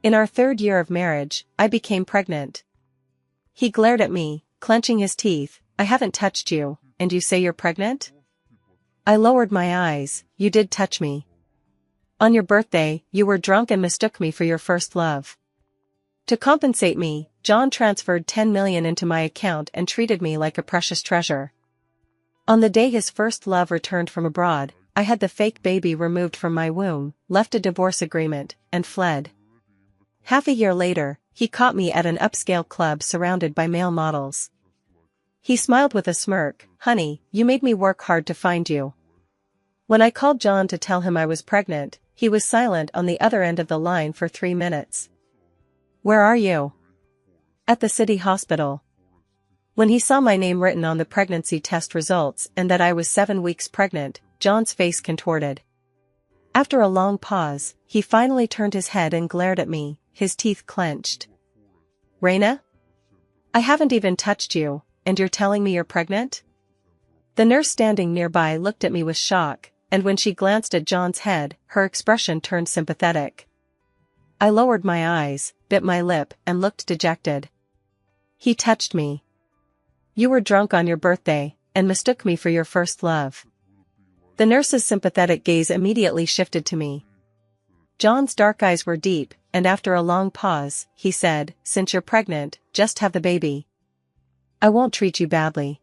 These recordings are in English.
In our 3rd year of marriage, I became pregnant. He glared at me, clenching his teeth. I haven't touched you, and you say you're pregnant? I lowered my eyes. You did touch me. On your birthday, you were drunk and mistook me for your first love. To compensate me, John transferred $10 million into my account and treated me like a precious treasure. On the day his first love returned from abroad, I had the fake baby removed from my womb, left a divorce agreement, and fled. Half a year later, he caught me at an upscale club surrounded by male models. He smiled with a smirk. Honey, you made me work hard to find you. When I called John to tell him I was pregnant, he was silent on the other end of the line for 3 minutes. Where are you? At the city hospital. When he saw my name written on the pregnancy test results and that I was 7 weeks pregnant, John's face contorted. After a long pause, he finally turned his head and glared at me, his teeth clenched. Raina? I haven't even touched you, and you're telling me you're pregnant? The nurse standing nearby looked at me with shock, and when she glanced at John's head, her expression turned sympathetic. I lowered my eyes, bit my lip, and looked dejected. He touched me. You were drunk on your birthday, and mistook me for your first love. The nurse's sympathetic gaze immediately shifted to me. John's dark eyes were deep, and after a long pause, he said, Since you're pregnant, just have the baby. I won't treat you badly.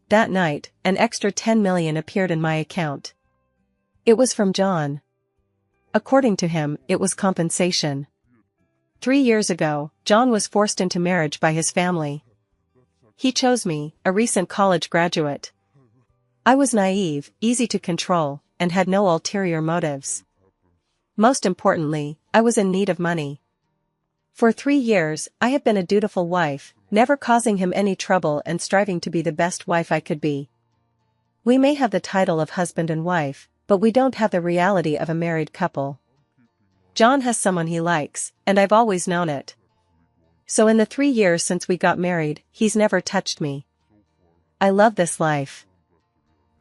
That night, an extra $10 million appeared in my account. It was from John. According to him, it was compensation. 3 years ago, John was forced into marriage by his family. He chose me, a recent college graduate. I was naive, easy to control, and had no ulterior motives. Most importantly, I was in need of money. For 3 years, I have been a dutiful wife, never causing him any trouble and striving to be the best wife I could be. We may have the title of husband and wife, but we don't have the reality of a married couple. John has someone he likes, and I've always known it. So in the 3 years since we got married, he's never touched me. I love this life.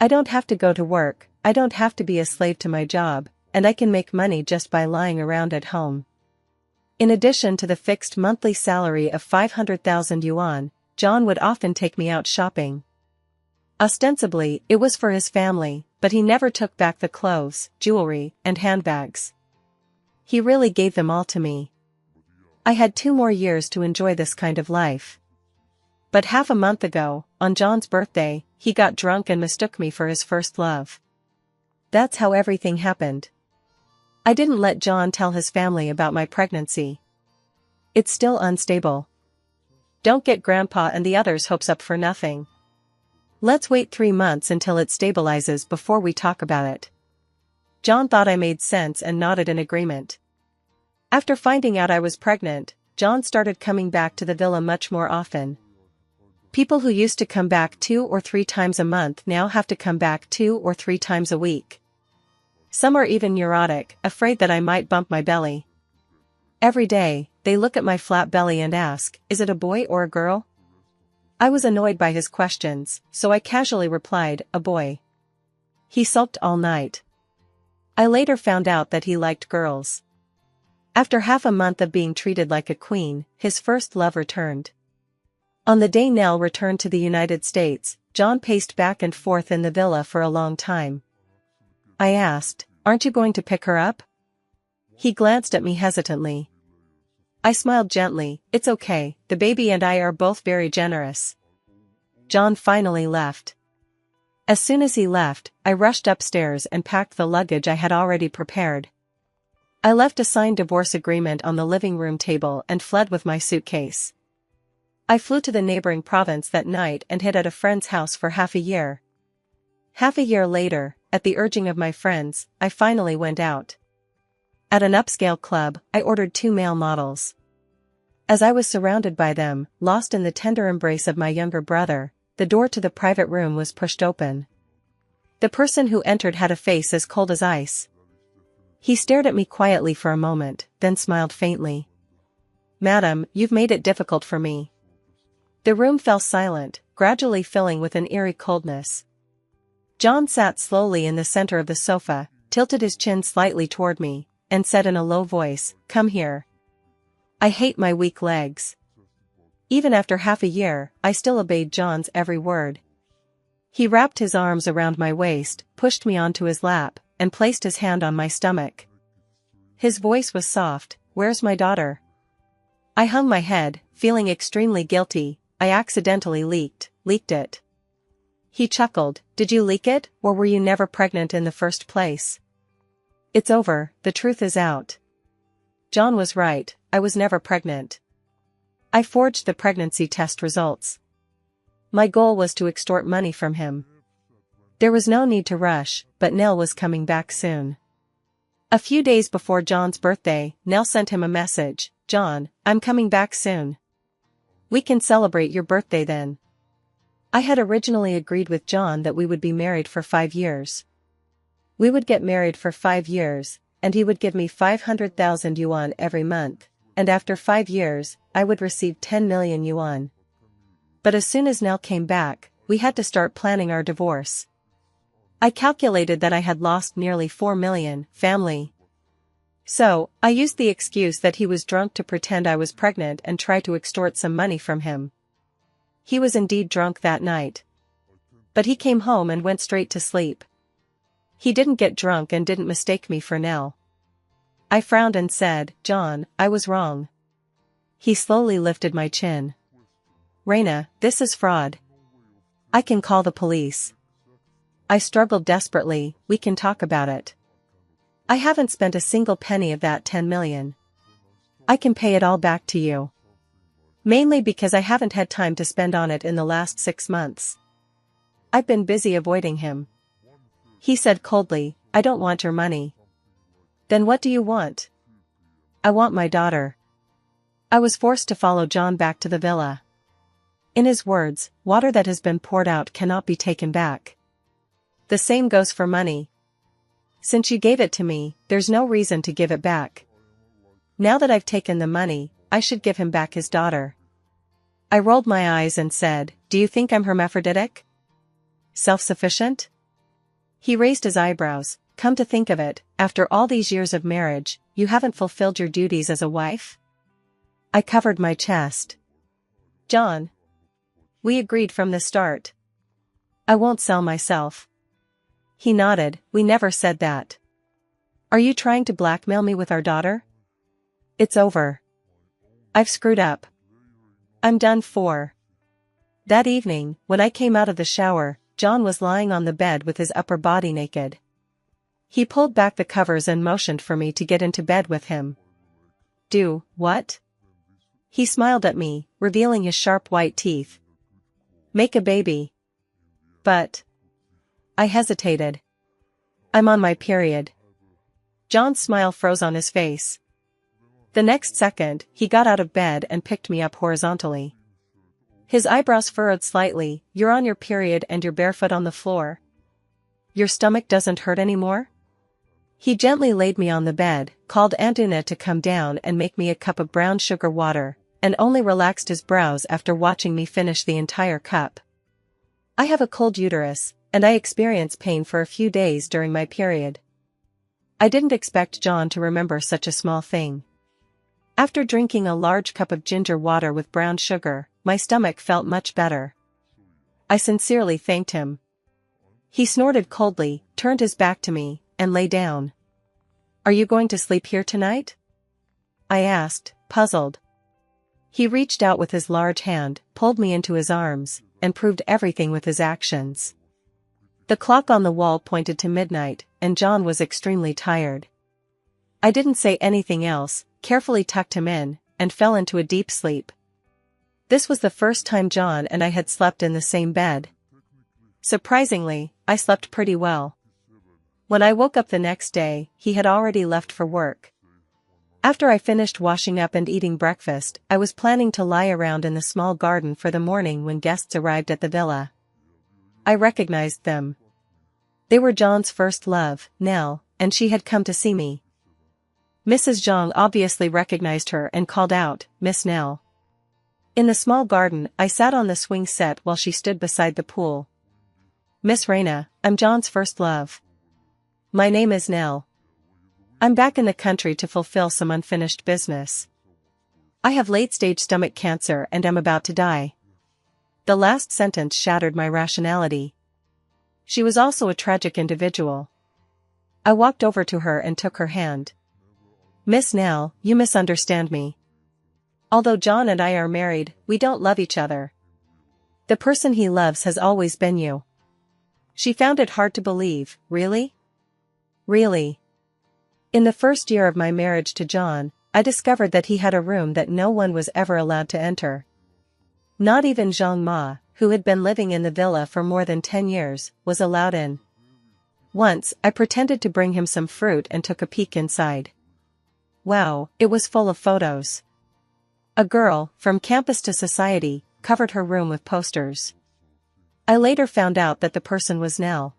I don't have to go to work, I don't have to be a slave to my job, and I can make money just by lying around at home. In addition to the fixed monthly salary of 500,000 yuan, John would often take me out shopping. Ostensibly, it was for his family, but he never took back the clothes, jewelry, and handbags. He really gave them all to me. I had 2 more years to enjoy this kind of life. But half a month ago, on John's birthday, he got drunk and mistook me for his first love. That's how everything happened. I didn't let John tell his family about my pregnancy. It's still unstable. Don't get Grandpa and the others' hopes up for nothing. Let's wait 3 months until it stabilizes before we talk about it. John thought I made sense and nodded in agreement. After finding out I was pregnant, John started coming back to the villa much more often. People who used to come back 2 or 3 times a month now have to come back 2 or 3 times a week. Some are even neurotic, afraid that I might bump my belly. Every day, they look at my flat belly and ask, is it a boy or a girl? I was annoyed by his questions, so I casually replied, a boy. He sulked all night. I later found out that he liked girls. After half a month of being treated like a queen, his first love returned. On the day Nell returned to the United States, John paced back and forth in the villa for a long time. I asked, aren't you going to pick her up? He glanced at me hesitantly. I smiled gently, it's okay, the baby and I are both very generous. John finally left. As soon as he left, I rushed upstairs and packed the luggage I had already prepared. I left a signed divorce agreement on the living room table and fled with my suitcase. I flew to the neighboring province that night and hid at a friend's house for half a year. Half a year later, at the urging of my friends, I finally went out. At an upscale club, I ordered 2 male models. As I was surrounded by them, lost in the tender embrace of my younger brother, the door to the private room was pushed open. The person who entered had a face as cold as ice. He stared at me quietly for a moment, then smiled faintly. Madam, you've made it difficult for me. The room fell silent, gradually filling with an eerie coldness. John sat slowly in the center of the sofa, tilted his chin slightly toward me, and said in a low voice, come here. I hate my weak legs. Even after half a year, I still obeyed John's every word. He wrapped his arms around my waist, pushed me onto his lap, and placed his hand on my stomach. His voice was soft. "Where's my daughter?" I hung my head, feeling extremely guilty. I accidentally leaked it. He chuckled. "Did you leak it, or were you never pregnant in the first place?" "It's over, the truth is out." John was right, I was never pregnant. I forged the pregnancy test results. My goal was to extort money from him. There was no need to rush, but Nell was coming back soon. A few days before John's birthday, Nell sent him a message. "John, I'm coming back soon. We can celebrate your birthday then." I had originally agreed with John that we would be married for 5 years. We would get married for 5 years, and he would give me 500,000 yuan every month, and after 5 years, I would receive 10 million yuan. But as soon as Nell came back, we had to start planning our divorce. I calculated that I had lost nearly 4 million, family. So, I used the excuse that he was drunk to pretend I was pregnant and try to extort some money from him. He was indeed drunk that night. But he came home and went straight to sleep. He didn't get drunk and didn't mistake me for Nell. I frowned and said, "John, I was wrong." He slowly lifted my chin. "Reina, this is fraud. I can call the police." I struggled desperately. "We can talk about it. I haven't spent a single penny of that 10 million. I can pay it all back to you. Mainly because I haven't had time to spend on it in the last 6 months. I've been busy avoiding him." He said coldly, "I don't want your money." "Then what do you want?" "I want my daughter." I was forced to follow John back to the villa. In his words, water that has been poured out cannot be taken back. The same goes for money. Since you gave it to me, there's no reason to give it back. Now that I've taken the money, I should give him back his daughter. I rolled my eyes and said, "Do you think I'm hermaphroditic? Self-sufficient?" He raised his eyebrows. "Come to think of it, after all these years of marriage, you haven't fulfilled your duties as a wife?" I covered my chest. "John, we agreed from the start. I won't sell myself." He nodded. "We never said that. Are you trying to blackmail me with our daughter?" "It's over. I've screwed up. I'm done for." That evening, when I came out of the shower, John was lying on the bed with his upper body naked. He pulled back the covers and motioned for me to get into bed with him. "Do what?" He smiled at me, revealing his sharp white teeth. "Make a baby." "But..." I hesitated. "I'm on my period." John's smile froze on his face. The next second, he got out of bed and picked me up horizontally. His eyebrows furrowed slightly. "You're on your period and you're barefoot on the floor. Your stomach doesn't hurt anymore?" He gently laid me on the bed, called Antuna to come down and make me a cup of brown sugar water, and only relaxed his brows after watching me finish the entire cup. I have a cold uterus, and I experience pain for a few days during my period. I didn't expect John to remember such a small thing. After drinking a large cup of ginger water with brown sugar, my stomach felt much better. I sincerely thanked him. He snorted coldly, turned his back to me, and lay down. "Are you going to sleep here tonight?" I asked, puzzled. He reached out with his large hand, pulled me into his arms, and proved everything with his actions. The clock on the wall pointed to midnight, and John was extremely tired. I didn't say anything else, carefully tucked him in, and fell into a deep sleep. This was the first time John and I had slept in the same bed. Surprisingly, I slept pretty well. When I woke up the next day, he had already left for work. After I finished washing up and eating breakfast, I was planning to lie around in the small garden for the morning when guests arrived at the villa. I recognized them. They were John's first love, Nell, and she had come to see me. Mrs. Zhang obviously recognized her and called out, "Miss Nell." In the small garden, I sat on the swing set while she stood beside the pool. "Miss Reina, I'm John's first love. My name is Nell. I'm back in the country to fulfill some unfinished business." I have late-stage stomach cancer and am about to die. The last sentence shattered my rationality. She was also a tragic individual. I walked over to her and took her hand. Miss Nell, you misunderstand me. Although John and I are married, we don't love each other. The person he loves has always been you. She found it hard to believe. Really? Really? In the first year of my marriage to John, I discovered that he had a room that no one was ever allowed to enter. Not even Jean Ma, who had been living in the villa for more than 10 years, was allowed in. Once, I pretended to bring him some fruit and took a peek inside. Wow, it was full of photos. A girl, from campus to society, covered her room with posters. I later found out that the person was Nell.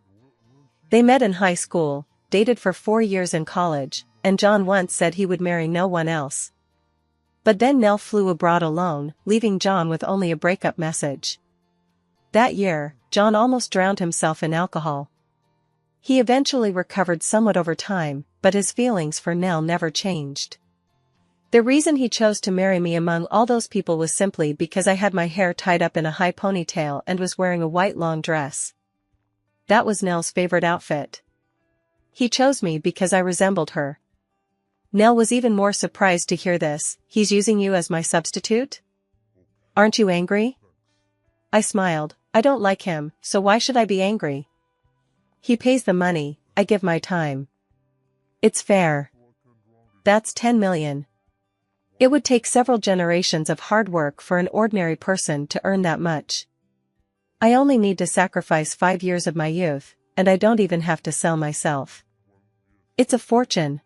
They met in high school, dated for 4 years in college, and John once said he would marry no one else. But then Nell flew abroad alone, leaving John with only a breakup message. That year, John almost drowned himself in alcohol. He eventually recovered somewhat over time, but his feelings for Nell never changed. The reason he chose to marry me among all those people was simply because I had my hair tied up in a high ponytail and was wearing a white long dress. That was Nell's favorite outfit. He chose me because I resembled her. Nell was even more surprised to hear this. He's using you as my substitute? Aren't you angry? I smiled. I don't like him, so why should I be angry? He pays the money, I give my time. It's fair. That's 10 million. It would take several generations of hard work for an ordinary person to earn that much. I only need to sacrifice 5 years of my youth, and I don't even have to sell myself. It's a fortune.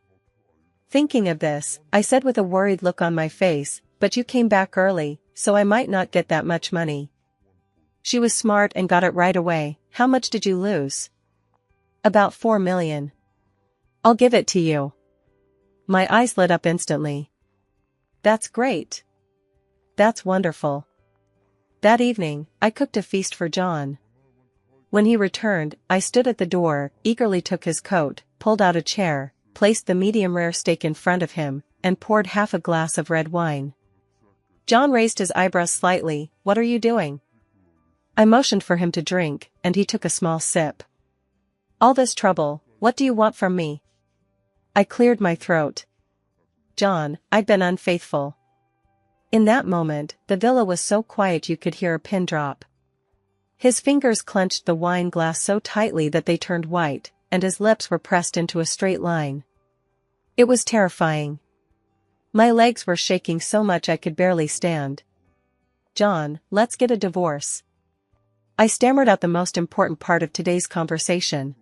Thinking of this, I said with a worried look on my face, but you came back early, so I might not get that much money. She was smart and got it right away. How much did you lose? About 4 million. I'll give it to you. My eyes lit up instantly. That's great. That's wonderful. That evening, I cooked a feast for John. When he returned, I stood at the door, eagerly took his coat, pulled out a chair, placed the medium-rare steak in front of him, and poured half a glass of red wine. John raised his eyebrows slightly. What are you doing? I motioned for him to drink, and he took a small sip. All this trouble, what do you want from me? I cleared my throat. John, I'd been unfaithful. In that moment, the villa was so quiet you could hear a pin drop. His fingers clenched the wine glass so tightly that they turned white, and his lips were pressed into a straight line. It was terrifying. My legs were shaking so much I could barely stand. John, let's get a divorce. I stammered out the most important part of today's conversation.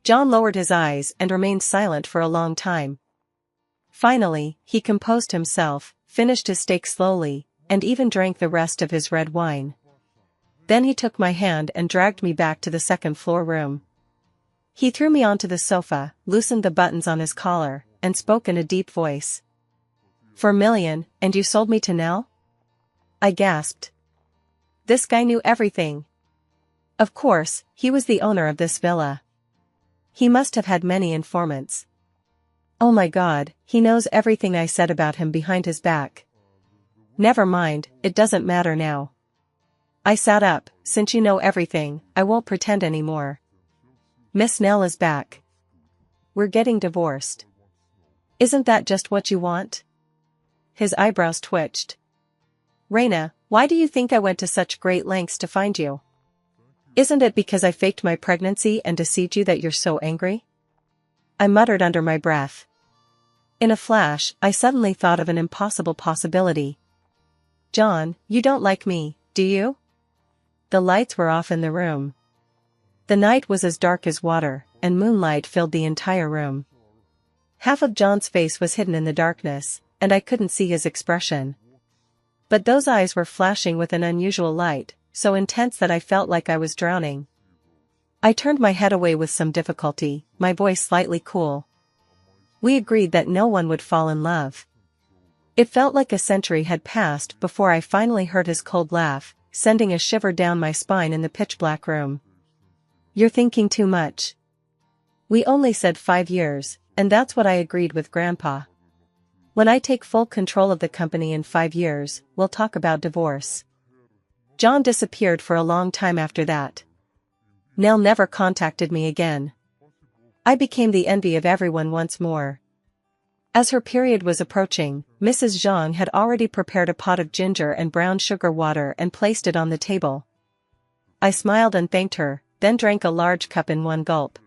John lowered his eyes and remained silent for a long time. Finally, he composed himself, finished his steak slowly, and even drank the rest of his red wine. Then he took my hand and dragged me back to the second-floor room. He threw me onto the sofa, loosened the buttons on his collar, and spoke in a deep voice. 4 million, and you sold me to Nell? I gasped. This guy knew everything. Of course, he was the owner of this villa. He must have had many informants. Oh my God, he knows everything I said about him behind his back. Never mind, it doesn't matter now. I sat up. Since you know everything, I won't pretend anymore. Miss Nell is back. We're getting divorced. Isn't that just what you want? His eyebrows twitched. Raina, why do you think I went to such great lengths to find you? Isn't it because I faked my pregnancy and deceived you that you're so angry? I muttered under my breath. In a flash, I suddenly thought of an impossible possibility. John, you don't like me, do you? The lights were off in the room. The night was as dark as water, and moonlight filled the entire room. Half of John's face was hidden in the darkness, and I couldn't see his expression. But those eyes were flashing with an unusual light, so intense that I felt like I was drowning. I turned my head away with some difficulty, my voice slightly cool. We agreed that no one would fall in love. It felt like a century had passed before I finally heard his cold laugh, sending a shiver down my spine in the pitch-black room. You're thinking too much. We only said 5 years, and that's what I agreed with Grandpa. When I take full control of the company in 5 years, we'll talk about divorce. John disappeared for a long time after that. Nell never contacted me again. I became the envy of everyone once more. As her period was approaching, Mrs. Zhang had already prepared a pot of ginger and brown sugar water and placed it on the table. I smiled and thanked her, then drank a large cup in one gulp.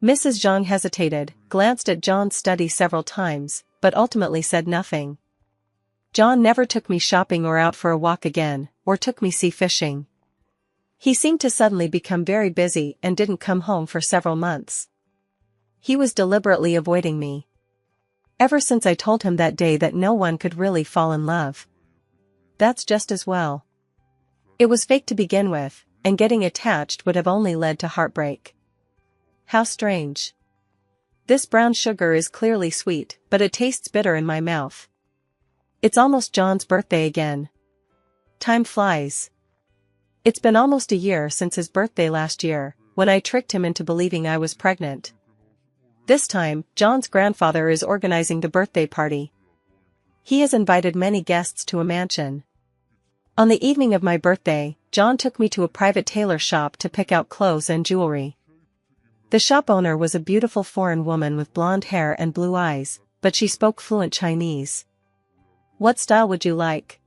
Mrs. Zhang hesitated, glanced at John's study several times, but ultimately said nothing. John never took me shopping or out for a walk again, or took me sea fishing. He seemed to suddenly become very busy and didn't come home for several months. He was deliberately avoiding me. Ever since I told him that day that no one could really fall in love. That's just as well. It was fake to begin with, and getting attached would have only led to heartbreak. How strange. This brown sugar is clearly sweet, but it tastes bitter in my mouth. It's almost John's birthday again. Time flies. It's been almost a year since his birthday last year, when I tricked him into believing I was pregnant. This time, John's grandfather is organizing the birthday party. He has invited many guests to a mansion. On the evening of my birthday, John took me to a private tailor shop to pick out clothes and jewelry. The shop owner was a beautiful foreign woman with blonde hair and blue eyes, but she spoke fluent Chinese. "What style would you like?"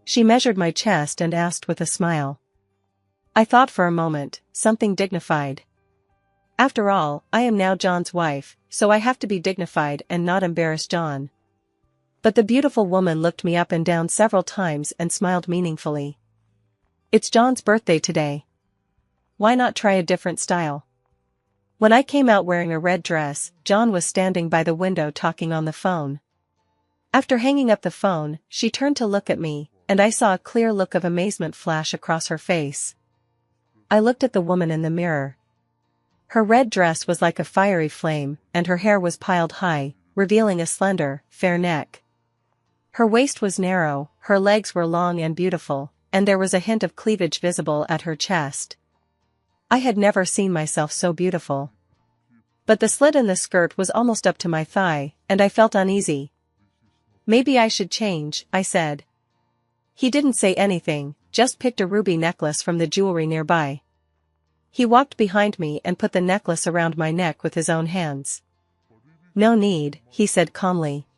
She measured my chest and asked with a smile. I thought for a moment, something dignified. After all, I am now John's wife, so I have to be dignified and not embarrass John. But the beautiful woman looked me up and down several times and smiled meaningfully. "It's John's birthday today. Why not try a different style?" When I came out wearing a red dress, John was standing by the window talking on the phone. After hanging up the phone, she turned to look at me, and I saw a clear look of amazement flash across her face. I looked at the woman in the mirror. Her red dress was like a fiery flame, and her hair was piled high, revealing a slender, fair neck. Her waist was narrow, her legs were long and beautiful, and there was a hint of cleavage visible at her chest. I had never seen myself so beautiful. But the slit in the skirt was almost up to my thigh, and I felt uneasy. "Maybe I should change," I said. He didn't say anything, just picked a ruby necklace from the jewelry nearby. He walked behind me and put the necklace around my neck with his own hands. "No need," he said calmly.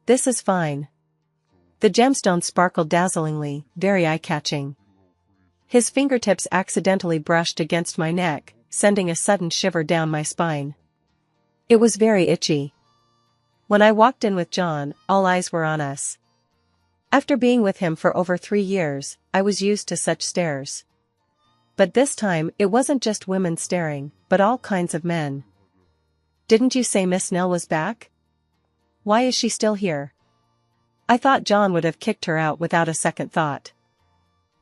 "This is fine." The gemstone sparkled dazzlingly, very eye-catching. His fingertips accidentally brushed against my neck, sending a sudden shiver down my spine. It was very itchy. When I walked in with John, all eyes were on us. After being with him for over 3 years, I was used to such stares. But this time, it wasn't just women staring, but all kinds of men. "Didn't you say Miss Nell was back? Why is she still here?" I thought John would have kicked her out without a second thought.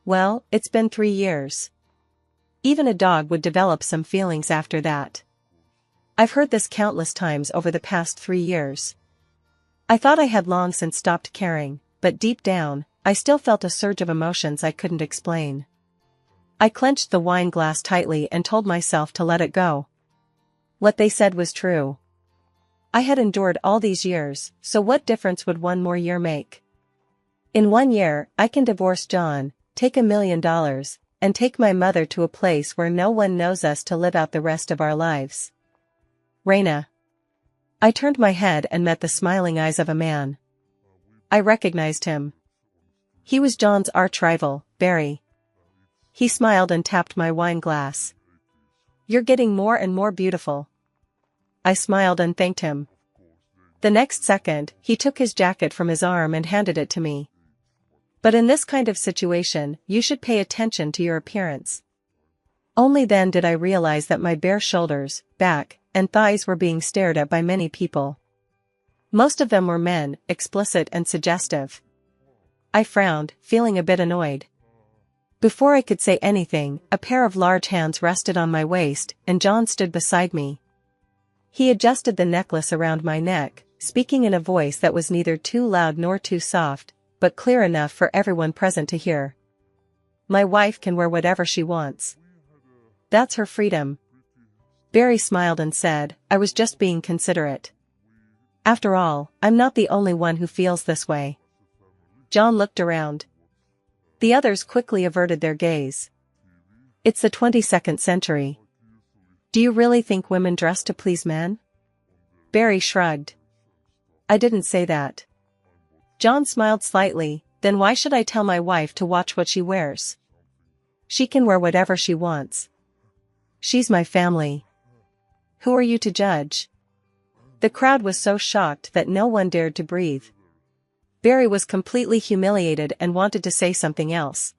Well, it's been 3 years. Even a dog would develop some feelings after that. I've heard this countless times over the past 3 years. I thought I had long since stopped caring, but deep down, I still felt a surge of emotions I couldn't explain. I clenched the wine glass tightly and told myself to let it go. What they said was true. I had endured all these years, so what difference would 1 more year make? In 1 year, I can divorce John, take $1 million, and take my mother to a place where no one knows us to live out the rest of our lives. Raina. I turned my head and met the smiling eyes of a man. I recognized him. He was John's arch-rival, Barry. He smiled and tapped my wine glass. "You're getting more and more beautiful." I smiled and thanked him. The next second, he took his jacket from his arm and handed it to me. But in this kind of situation, you should pay attention to your appearance. Only then did I realize that my bare shoulders, back, and thighs were being stared at by many people. Most of them were men, explicit and suggestive. I frowned, feeling a bit annoyed. Before I could say anything, a pair of large hands rested on my waist, and John stood beside me. He adjusted the necklace around my neck, speaking in a voice that was neither too loud nor too soft, but clear enough for everyone present to hear. "My wife can wear whatever she wants. That's her freedom." Barry smiled and said, "I was just being considerate." After all, I'm not the only one who feels this way. John looked around. The others quickly averted their gaze. It's the 22nd century. Do you really think women dress to please men? Barry shrugged. I didn't say that. John smiled slightly. Then why should I tell my wife to watch what she wears? She can wear whatever she wants. She's my family. Who are you to judge? The crowd was so shocked that no one dared to breathe. Barry was completely humiliated and wanted to say something else.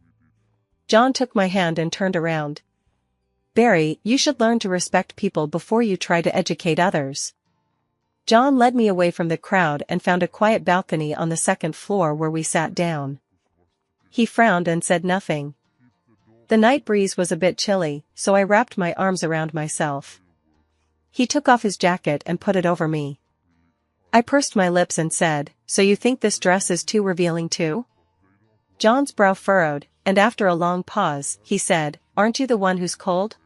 John took my hand and turned around. Barry, you should learn to respect people before you try to educate others. John led me away from the crowd and found a quiet balcony on the second floor where we sat down. He frowned and said nothing. The night breeze was a bit chilly, so I wrapped my arms around myself. He took off his jacket and put it over me. I pursed my lips and said, "So you think this dress is too revealing too?" John's brow furrowed, and after a long pause, he said, "Aren't you the one who's cold?"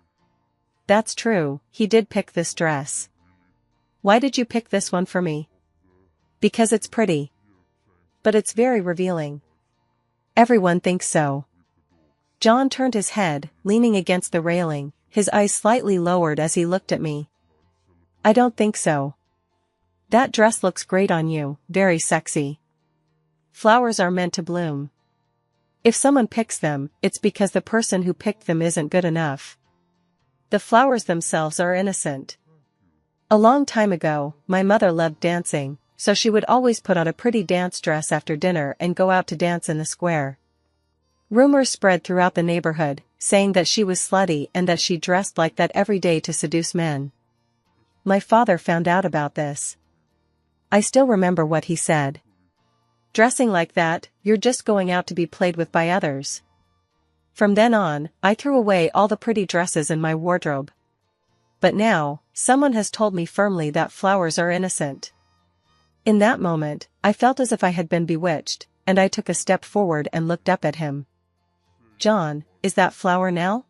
That's true, he did pick this dress. Why did you pick this one for me? Because it's pretty. But it's very revealing. Everyone thinks so. John turned his head, leaning against the railing, his eyes slightly lowered as he looked at me. I don't think so. That dress looks great on you, very sexy. Flowers are meant to bloom. If someone picks them, it's because the person who picked them isn't good enough. The flowers themselves are innocent. A long time ago, my mother loved dancing, so she would always put on a pretty dance dress after dinner and go out to dance in the square. Rumors spread throughout the neighborhood, saying that she was slutty and that she dressed like that every day to seduce men. My father found out about this. I still remember what he said. Dressing like that, you're just going out to be played with by others. From then on, I threw away all the pretty dresses in my wardrobe. But now, someone has told me firmly that flowers are innocent. In that moment, I felt as if I had been bewitched, and I took a step forward and looked up at him. John, is that flower now?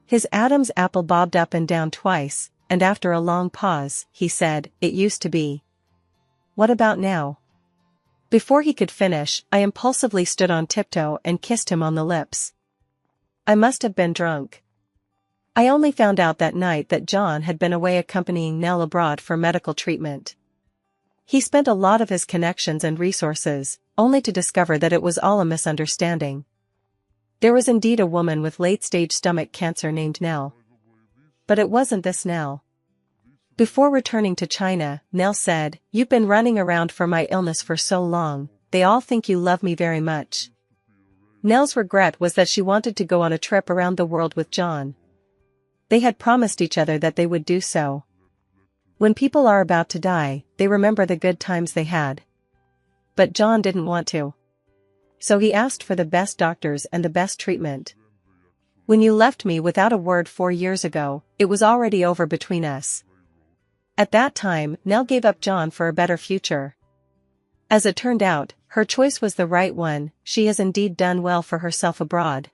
His Adam's apple bobbed up and down twice, and after a long pause, he said, It used to be. What about now? Before he could finish, I impulsively stood on tiptoe and kissed him on the lips. I must have been drunk. I only found out that night that John had been away accompanying Nell abroad for medical treatment. He spent a lot of his connections and resources, only to discover that it was all a misunderstanding. There was indeed a woman with late-stage stomach cancer named Nell. But it wasn't this Nell. Before returning to China, Nell said, "You've been running around for my illness for so long, they all think you love me very much." Nell's regret was that she wanted to go on a trip around the world with John. They had promised each other that they would do so. When people are about to die, they remember the good times they had. But John didn't want to. So he asked for the best doctors and the best treatment. When you left me without a word 4 years ago, it was already over between us. At that time, Nell gave up John for a better future. As it turned out, her choice was the right one. She has indeed done well for herself abroad.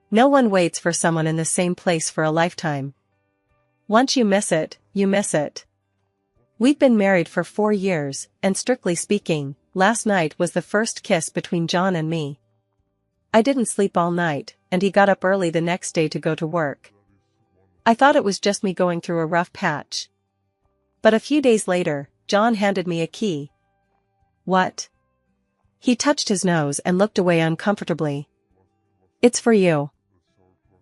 No one waits for someone in the same place for a lifetime. Once you miss it, you miss it. We've been married for 4 years, and strictly speaking, last night was the first kiss between John and me. I didn't sleep all night, and he got up early the next day to go to work. I thought it was just me going through a rough patch. But a few days later, John handed me a key. What? He touched his nose and looked away uncomfortably. It's for you.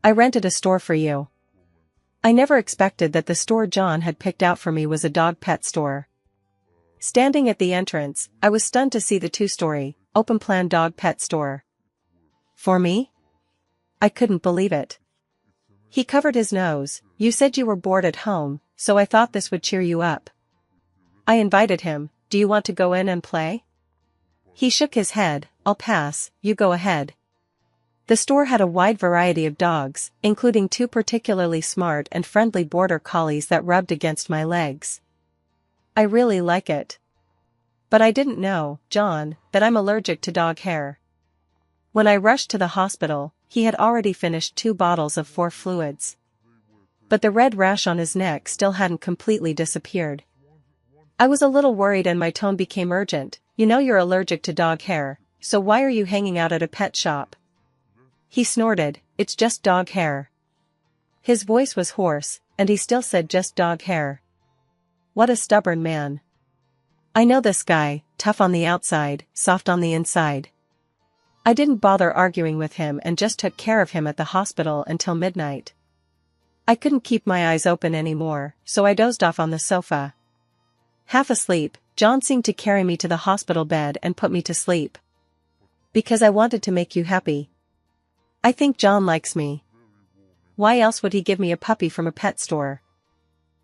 I rented a store for you. I never expected that the store John had picked out for me was a dog pet store. Standing at the entrance, I was stunned to see the 2-story, open-plan dog pet store. For me? I couldn't believe it. He covered his nose. You said you were bored at home, so I thought this would cheer you up. I invited him. Do you want to go in and play? He shook his head. I'll pass, you go ahead. The store had a wide variety of dogs, including 2 particularly smart and friendly border collies that rubbed against my legs. I really like it. But I didn't know, John, that I'm allergic to dog hair. When I rushed to the hospital, he had already finished 2 bottles of 4 fluids. But the red rash on his neck still hadn't completely disappeared. I was a little worried and my tone became urgent. You know you're allergic to dog hair, so why are you hanging out at a pet shop? He snorted, it's just dog hair. His voice was hoarse, and he still said just dog hair. What a stubborn man. I know this guy, tough on the outside, soft on the inside. I didn't bother arguing with him and just took care of him at the hospital until midnight. I couldn't keep my eyes open anymore, so I dozed off on the sofa. Half asleep, John seemed to carry me to the hospital bed and put me to sleep. Because I wanted to make you happy. I think John likes me. Why else would he give me a puppy from a pet store?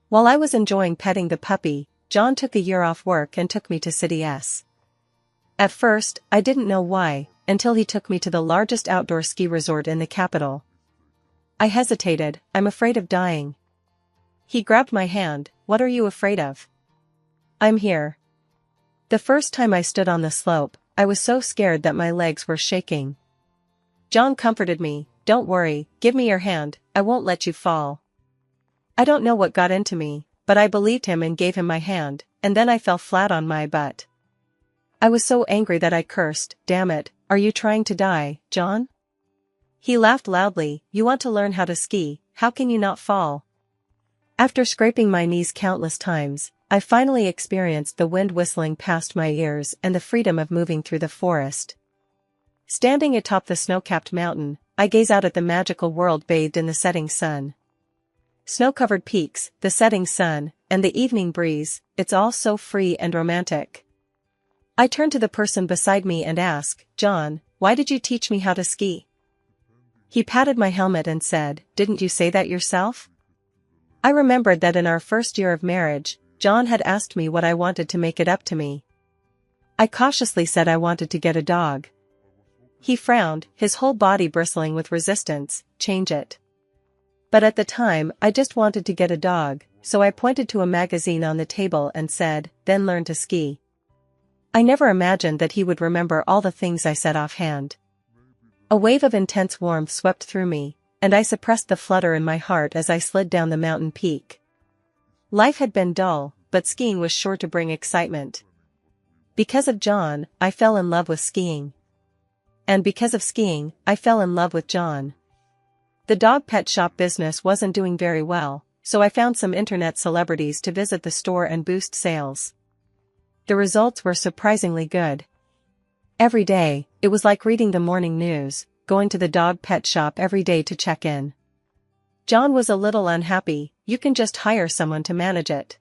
While I was enjoying petting the puppy, John took a year off work and took me to City S. At first, I didn't know why, until he took me to the largest outdoor ski resort in the capital. I hesitated, I'm afraid of dying. He grabbed my hand, what are you afraid of? I'm here. The first time I stood on the slope, I was so scared that my legs were shaking. John comforted me, don't worry, give me your hand, I won't let you fall. I don't know what got into me, but I believed him and gave him my hand, and then I fell flat on my butt. I was so angry that I cursed, damn it, are you trying to die, John? He laughed loudly, you want to learn how to ski, how can you not fall? After scraping my knees countless times, I finally experienced the wind whistling past my ears and the freedom of moving through the forest. Standing atop the snow-capped mountain, I gaze out at the magical world bathed in the setting sun. Snow-covered peaks, the setting sun, and the evening breeze, it's all so free and romantic. I turn to the person beside me and ask, John, why did you teach me how to ski? He patted my helmet and said, didn't you say that yourself? I remembered that in our first year of marriage, John had asked me what I wanted to make it up to me. I cautiously said I wanted to get a dog. He frowned, his whole body bristling with resistance, change it. But at the time, I just wanted to get a dog, so I pointed to a magazine on the table and said, then learn to ski. I never imagined that he would remember all the things I said offhand. A wave of intense warmth swept through me, and I suppressed the flutter in my heart as I slid down the mountain peak. Life had been dull, but skiing was sure to bring excitement. Because of John, I fell in love with skiing. And because of skiing, I fell in love with John. The dog pet shop business wasn't doing very well, so I found some internet celebrities to visit the store and boost sales. The results were surprisingly good. Every day, it was like reading the morning news, going to the dog pet shop every day to check in. John was a little unhappy, you can just hire someone to manage it.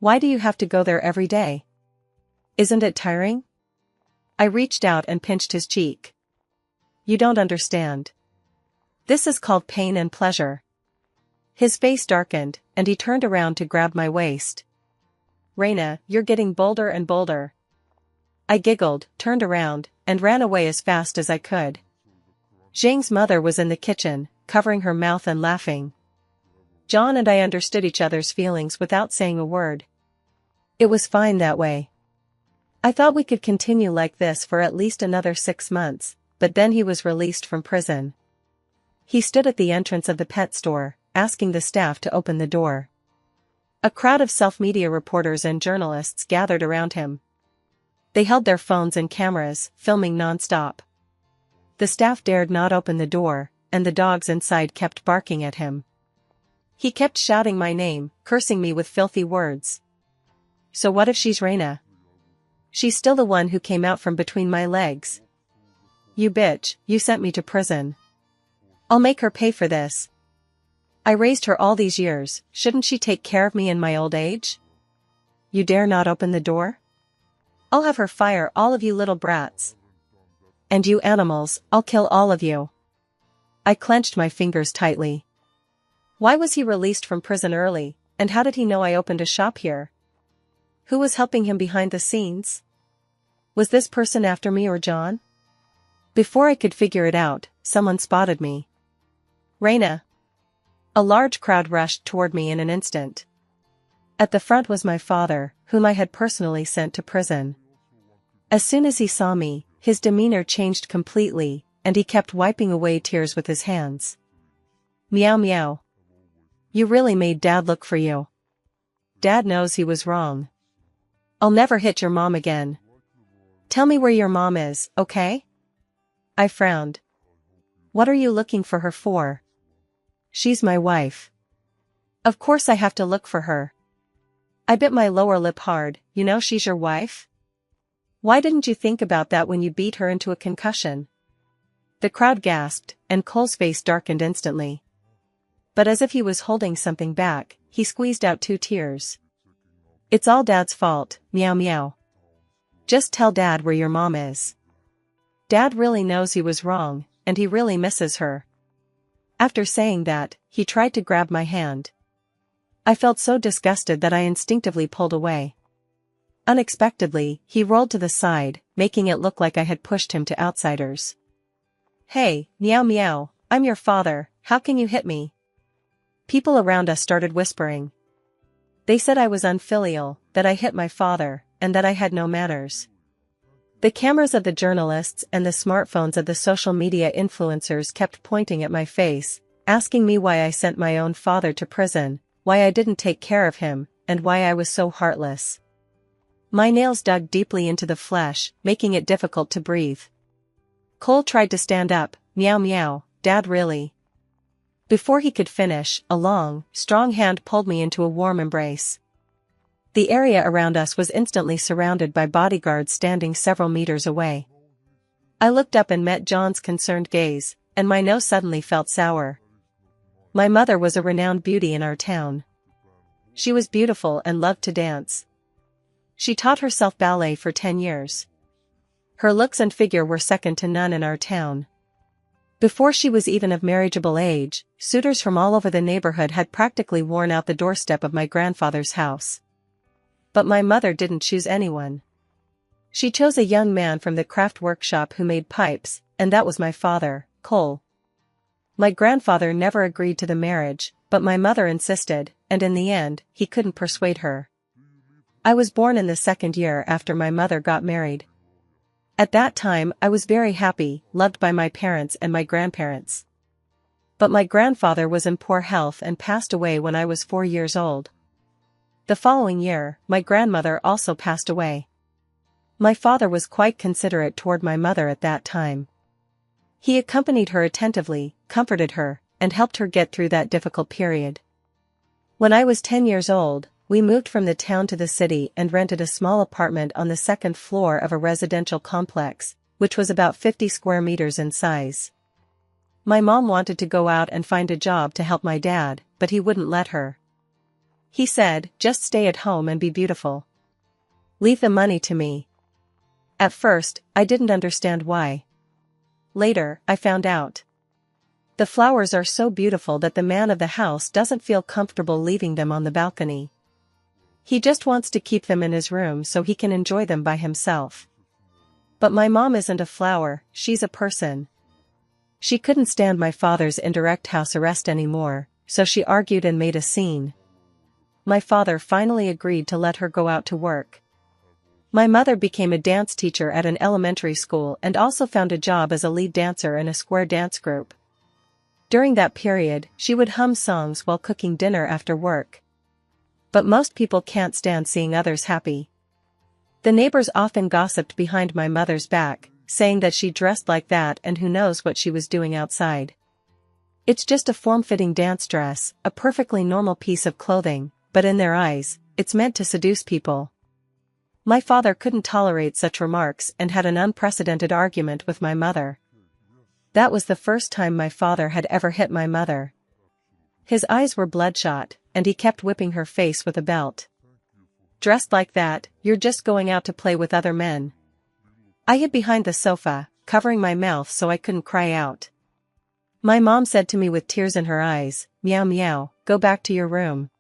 Why do you have to go there every day? Isn't it tiring? I reached out and pinched his cheek. You don't understand. This is called pain and pleasure. His face darkened, and he turned around to grab my waist. Raina, you're getting bolder and bolder. I giggled, turned around, and ran away as fast as I could. Zhang's mother was in the kitchen, covering her mouth and laughing. John and I understood each other's feelings without saying a word. It was fine that way. I thought we could continue like this for at least another 6 months, but then he was released from prison. He stood at the entrance of the pet store, asking the staff to open the door. A crowd of self-media reporters and journalists gathered around him. They held their phones and cameras, filming non-stop. The staff dared not open the door, and the dogs inside kept barking at him. He kept shouting my name, cursing me with filthy words. So what if she's Raina? She's still the one who came out from between my legs. You bitch, you sent me to prison. I'll make her pay for this. I raised her all these years, shouldn't she take care of me in my old age? You dare not open the door? I'll have her fire all of you little brats. And you animals, I'll kill all of you. I clenched my fingers tightly. Why was he released from prison early, and how did he know I opened a shop here? Who was helping him behind the scenes? Was this person after me or John? Before I could figure it out, someone spotted me. Raina. A large crowd rushed toward me in an instant. At the front was my father, whom I had personally sent to prison. As soon as he saw me, his demeanor changed completely, and he kept wiping away tears with his hands. Meow meow. You really made Dad look for you. Dad knows he was wrong. I'll never hit your mom again. Tell me where your mom is, okay? I frowned. What are you looking for her for? She's my wife. Of course I have to look for her. I bit my lower lip hard. You know she's your wife? Why didn't you think about that when you beat her into a concussion? The crowd gasped, and Cole's face darkened instantly. But as if he was holding something back, he squeezed out 2 tears. It's all Dad's fault, meow meow. Just tell Dad where your mom is. Dad really knows he was wrong, and he really misses her. After saying that, he tried to grab my hand. I felt so disgusted that I instinctively pulled away. Unexpectedly, he rolled to the side, making it look like I had pushed him to outsiders. Hey, meow meow, I'm your father, how can you hit me? People around us started whispering. They said I was unfilial, that I hit my father, and that I had no manners. The cameras of the journalists and the smartphones of the social media influencers kept pointing at my face, asking me why I sent my own father to prison, why I didn't take care of him, and why I was so heartless. My nails dug deeply into the flesh, making it difficult to breathe. Cole tried to stand up. Meow meow, Dad really. Before he could finish, a long, strong hand pulled me into a warm embrace. The area around us was instantly surrounded by bodyguards standing several meters away. I looked up and met John's concerned gaze, and my nose suddenly felt sour. My mother was a renowned beauty in our town. She was beautiful and loved to dance. She taught herself ballet for 10 years. Her looks and figure were second to none in our town. Before she was even of marriageable age, suitors from all over the neighborhood had practically worn out the doorstep of my grandfather's house. But my mother didn't choose anyone. She chose a young man from the craft workshop who made pipes, and that was my father, Cole. My grandfather never agreed to the marriage, but my mother insisted, and in the end, he couldn't persuade her. I was born in the 2nd year after my mother got married. At that time I was very happy, loved by my parents and my grandparents. But my grandfather was in poor health and passed away when I was 4 years old. The following year, my grandmother also passed away. My father was quite considerate toward my mother at that time. He accompanied her attentively, comforted her, and helped her get through that difficult period. When I was 10 years old, we moved from the town to the city and rented a small apartment on the 2nd floor of a residential complex, which was about 50 square meters in size. My mom wanted to go out and find a job to help my dad, but he wouldn't let her. He said, just stay at home and be beautiful. Leave the money to me. At first, I didn't understand why. Later, I found out. The flowers are so beautiful that the man of the house doesn't feel comfortable leaving them on the balcony. He just wants to keep them in his room so he can enjoy them by himself. But my mom isn't a flower, she's a person. She couldn't stand my father's indirect house arrest anymore, so she argued and made a scene. My father finally agreed to let her go out to work. My mother became a dance teacher at an elementary school and also found a job as a lead dancer in a square dance group. During that period, she would hum songs while cooking dinner after work. But most people can't stand seeing others happy. The neighbors often gossiped behind my mother's back, saying that she dressed like that and who knows what she was doing outside. It's just a form-fitting dance dress, a perfectly normal piece of clothing, but in their eyes, it's meant to seduce people. My father couldn't tolerate such remarks and had an unprecedented argument with my mother. That was the first time my father had ever hit my mother. His eyes were bloodshot, and he kept whipping her face with a belt. Dressed like that, you're just going out to play with other men. I hid behind the sofa, covering my mouth so I couldn't cry out. My mom said to me with tears in her eyes, meow meow, go back to your room.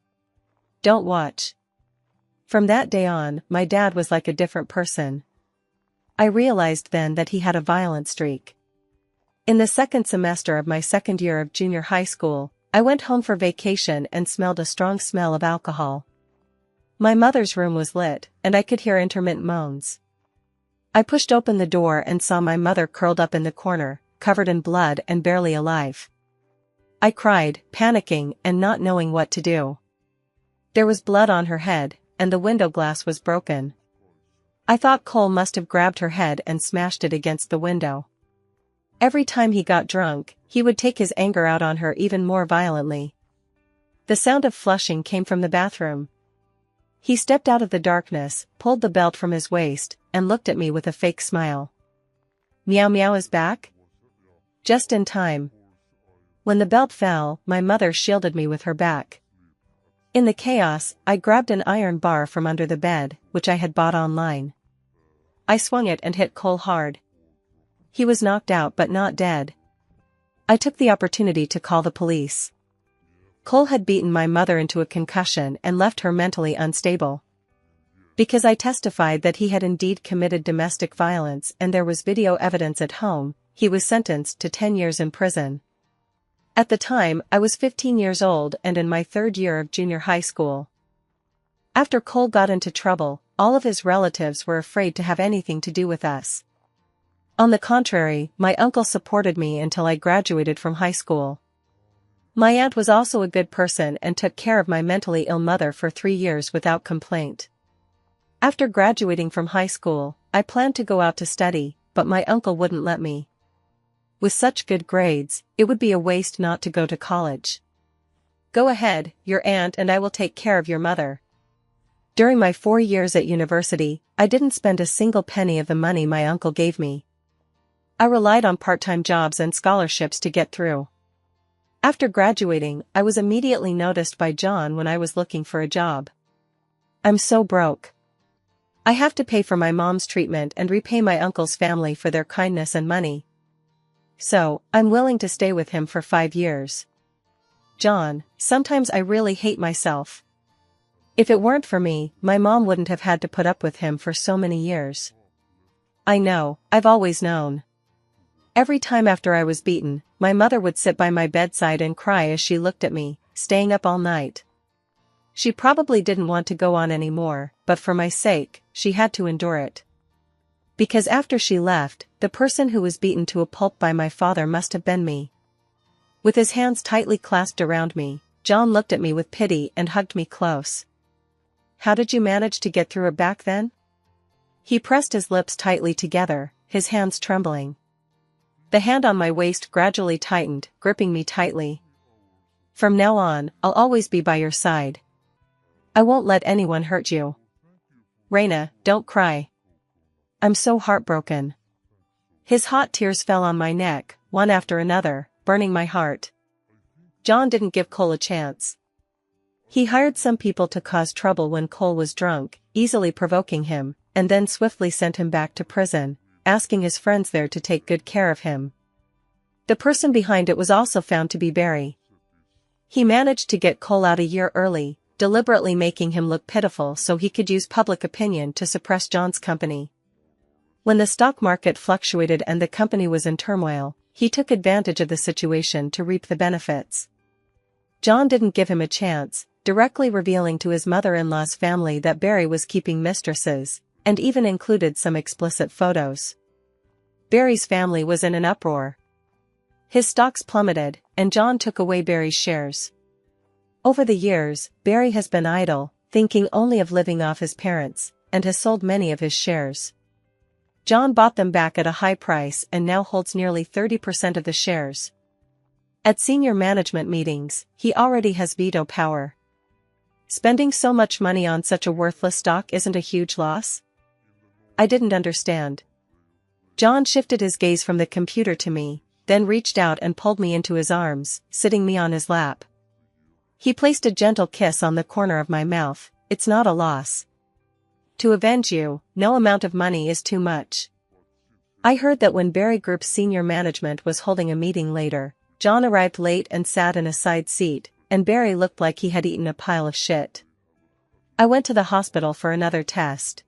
Don't watch. From that day on, my dad was like a different person. I realized then that he had a violent streak. In the 2nd semester of my 2nd year of junior high school, I went home for vacation and smelled a strong smell of alcohol. My mother's room was lit, and I could hear intermittent moans. I pushed open the door and saw my mother curled up in the corner, covered in blood and barely alive. I cried, panicking and not knowing what to do. There was blood on her head, and the window glass was broken. I thought Cole must have grabbed her head and smashed it against the window. Every time he got drunk, he would take his anger out on her even more violently. The sound of flushing came from the bathroom. He stepped out of the darkness, pulled the belt from his waist, and looked at me with a fake smile. Meow Meow is back? Just in time. When the belt fell, my mother shielded me with her back. In the chaos, I grabbed an iron bar from under the bed, which I had bought online. I swung it and hit Cole hard. He was knocked out but not dead. I took the opportunity to call the police. Cole had beaten my mother into a concussion and left her mentally unstable. Because I testified that he had indeed committed domestic violence and there was video evidence at home, he was sentenced to 10 years in prison. At the time, I was 15 years old and in my third year of junior high school. After Cole got into trouble, all of his relatives were afraid to have anything to do with us. On the contrary, my uncle supported me until I graduated from high school. My aunt was also a good person and took care of my mentally ill mother for 3 years without complaint. After graduating from high school, I planned to go out to study, but my uncle wouldn't let me. With such good grades, it would be a waste not to go to college. Go ahead, your aunt and I will take care of your mother. During my 4 years at university, I didn't spend a single penny of the money my uncle gave me. I relied on part-time jobs and scholarships to get through. After graduating, I was immediately noticed by John when I was looking for a job. I'm so broke. I have to pay for my mom's treatment and repay my uncle's family for their kindness and money. So, I'm willing to stay with him for 5 years. John, sometimes I really hate myself. If it weren't for me, my mom wouldn't have had to put up with him for so many years. I know, I've always known. Every time after I was beaten, my mother would sit by my bedside and cry as she looked at me, staying up all night. She probably didn't want to go on anymore, but for my sake, she had to endure it. Because after she left, the person who was beaten to a pulp by my father must have been me. With his hands tightly clasped around me, John looked at me with pity and hugged me close. How did you manage to get through it back then? He pressed his lips tightly together, his hands trembling. The hand on my waist gradually tightened, gripping me tightly. From now on, I'll always be by your side. I won't let anyone hurt you. Raina, don't cry. I'm so heartbroken. His hot tears fell on my neck, one after another, burning my heart. John didn't give Cole a chance. He hired some people to cause trouble when Cole was drunk, easily provoking him, and then swiftly sent him back to prison, asking his friends there to take good care of him. The person behind it was also found to be Barry. He managed to get Cole out a year early, deliberately making him look pitiful so he could use public opinion to suppress John's company. When the stock market fluctuated and the company was in turmoil, he took advantage of the situation to reap the benefits. John didn't give him a chance, directly revealing to his mother-in-law's family that Barry was keeping mistresses, and even included some explicit photos. Barry's family was in an uproar. His stocks plummeted, and John took away Barry's shares. Over the years, Barry has been idle, thinking only of living off his parents, and has sold many of his shares. John bought them back at a high price and now holds nearly 30% of the shares. At senior management meetings, he already has veto power. Spending so much money on such a worthless stock isn't a huge loss? I didn't understand. John shifted his gaze from the computer to me, then reached out and pulled me into his arms, sitting me on his lap. He placed a gentle kiss on the corner of my mouth. It's not a loss. To avenge you, no amount of money is too much. I heard that when Barry Group's senior management was holding a meeting later, John arrived late and sat in a side seat, and Barry looked like he had eaten a pile of shit. I went to the hospital for another test.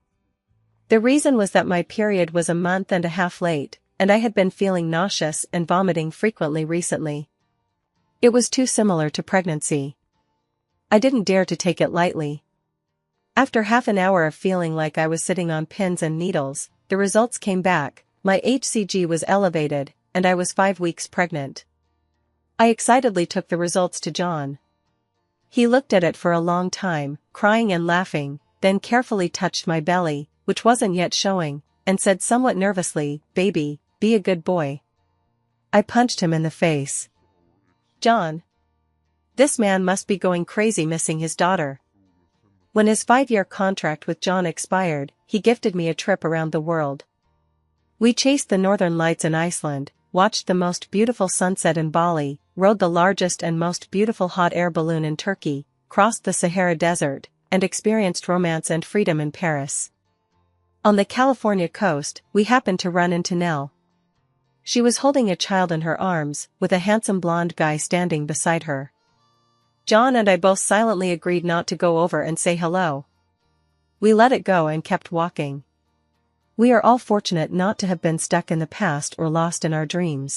The reason was that my period was a month and a half late, and I had been feeling nauseous and vomiting frequently recently. It was too similar to pregnancy. I didn't dare to take it lightly. After half an hour of feeling like I was sitting on pins and needles, the results came back. My HCG was elevated, and I was 5 weeks pregnant. I excitedly took the results to John. He looked at it for a long time, crying and laughing, then carefully touched my belly, which wasn't yet showing, and said somewhat nervously, "Baby, be a good boy." I punched him in the face. John. This man must be going crazy missing his daughter. When his 5-year contract with John expired, he gifted me a trip around the world. We chased the northern lights in Iceland, watched the most beautiful sunset in Bali, rode the largest and most beautiful hot air balloon in Turkey, crossed the Sahara Desert, and experienced romance and freedom in Paris. On the California coast, we happened to run into Nell. She was holding a child in her arms, with a handsome blonde guy standing beside her. John and I both silently agreed not to go over and say hello. We let it go and kept walking. We are all fortunate not to have been stuck in the past or lost in our dreams.